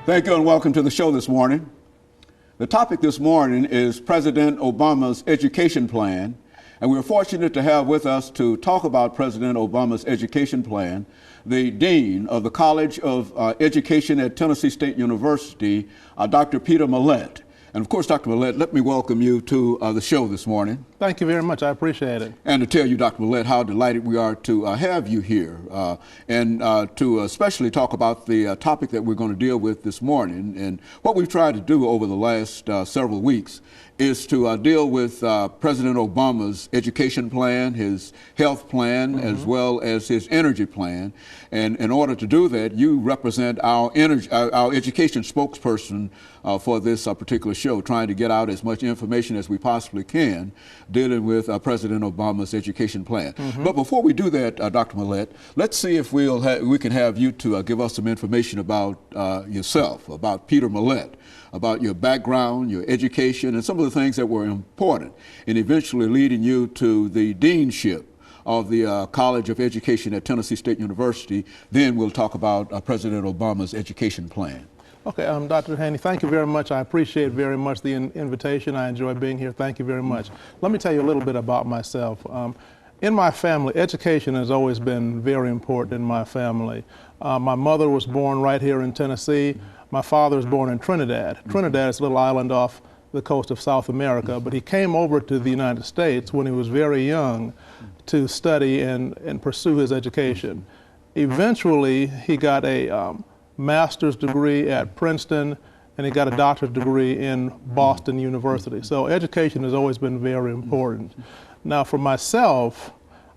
Thank you and welcome to the show this morning. The topic this morning is President Obama's education plan, and we're fortunate to have with us to talk about President Obama's education plan the Dean of the College of Education at Tennessee State University, Dr. PMillet. And of course, Dr. Millet, let me welcome you to the show this morning. Thank you very much. I appreciate it. And to tell you, Dr. Millet, how delighted we are to have you here and to especially talk about the topic that we're going to deal with this morning. And what we've tried to do over the last several weeks is to deal with President Obama's education plan, his health plan, as well as his energy plan. And in order to do that, you represent our education spokesperson for this particular show, trying to get out as much information as we possibly can dealing with President Obama's education plan. But before we do that, Dr. Millet, let's see if we can have you to give us some information about yourself, about Peter Millet, about your background, your education, and some of the things that were important in eventually leading you to the deanship of the College of Education at Tennessee State University. Then we'll talk about President Obama's education plan. Okay, Dr. Haney, thank you very much. I appreciate very much the invitation. I enjoy being here. Thank you very much. Let me tell you a little bit about myself. In my family, education has always been very important in my family. My mother was born right here in Tennessee. My father was born in Trinidad. Trinidad is a little island off the coast of South America, but he came over to the United States when he was very young to study and pursue his education. Eventually, he got a master's degree at Presdent, and he got a doctorate degree in Boston University. So education has always been very important. Now for myself,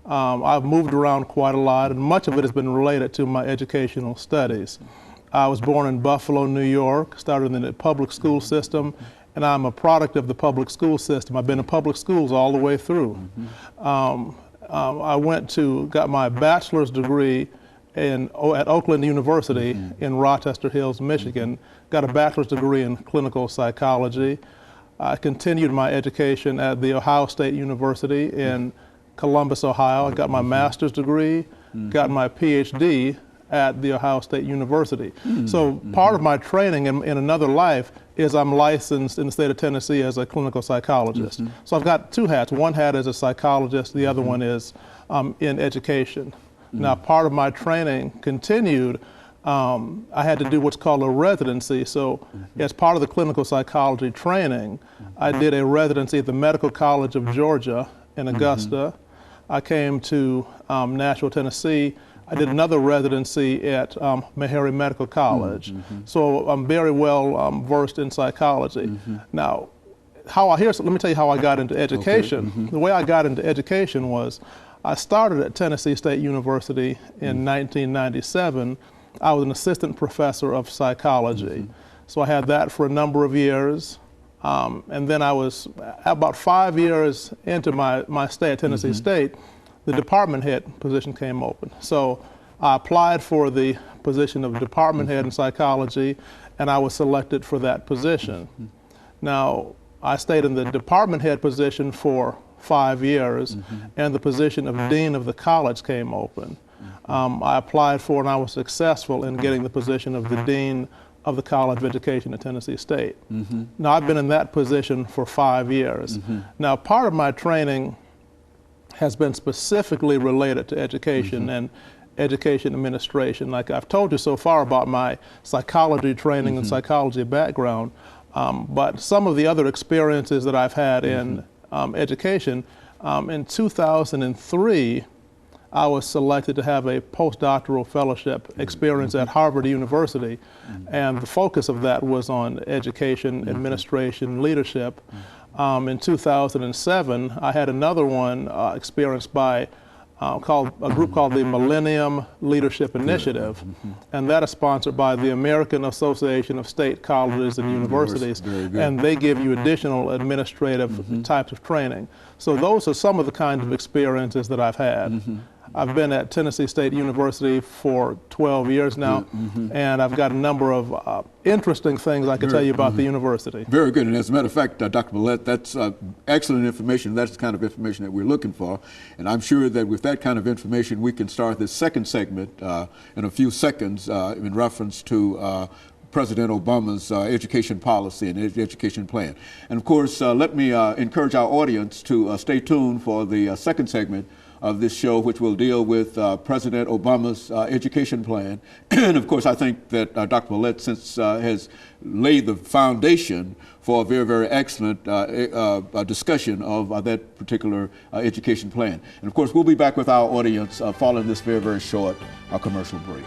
I've moved around quite a lot, and much of it has been related to my educational studies. I was born in Buffalo, New York, started in the public school system, and I'm a product of the public school system. I've been in public schools all the way through. I got my bachelor's degree at Oakland University in Rochester Hills, Michigan. Got a bachelor's degree in clinical psychology. I continued my education at the Ohio State University in Columbus, Ohio. I got my master's degree, got my PhD at the Ohio State University. So part of my training in another life is I'm licensed in the state of Tennessee as a clinical psychologist. So I've got two hats. One hat is a psychologist, the other one is in education. Now, part of my training continued. I had to do what's called a residency. So as part of the clinical psychology training, I did a residency at the Medical College of Georgia in Augusta. I came to Nashville, Tennessee. I did another residency at Meharry Medical College. So I'm very well versed in psychology. Now, let me tell you how I got into education. The way I got into education was I started at Tennessee State University in 1997. I was an assistant professor of psychology. So I had that for a number of years. And then I was about 5 years into my stay at Tennessee State, the department head position came open. So I applied for the position of department head in psychology, and I was selected for that position. Now, I stayed in the department head position for 5 years, and the position of dean of the college came open. I applied for and I was successful in getting the position of the dean of the College of Education at Tennessee State. Now, I've been in that position for 5 years. Now, part of my training has been specifically related to education and education administration. Like I've told you so far about my psychology training and psychology background, but some of the other experiences that I've had in education, in 2003, I was selected to have a postdoctoral fellowship experience at Harvard University, and the focus of that was on education, administration, leadership. In 2007, I had another one experienced by a group called the Millennium Leadership Initiative, and that is sponsored by the American Association of State Colleges and Universities, and they give you additional administrative types of training. So those are some of the kinds of experiences that I've had. I've been at Tennessee State University for 12 years now, and I've got a number of interesting things I can tell you about the university. Very good, and as a matter of fact, Dr. Millet, that's excellent information. That's the kind of information that we're looking for, and I'm sure that with that kind of information, we can start this second segment in a few seconds in reference to President Obama's education policy and education plan. And of course, let me encourage our audience to stay tuned for the second segment of this show, which will deal with President Obama's education plan. And of course, I think that Dr. PMillet, since has laid the foundation for a very, very excellent discussion of that particular education plan. And of course, we'll be back with our audience following this very, very short commercial break.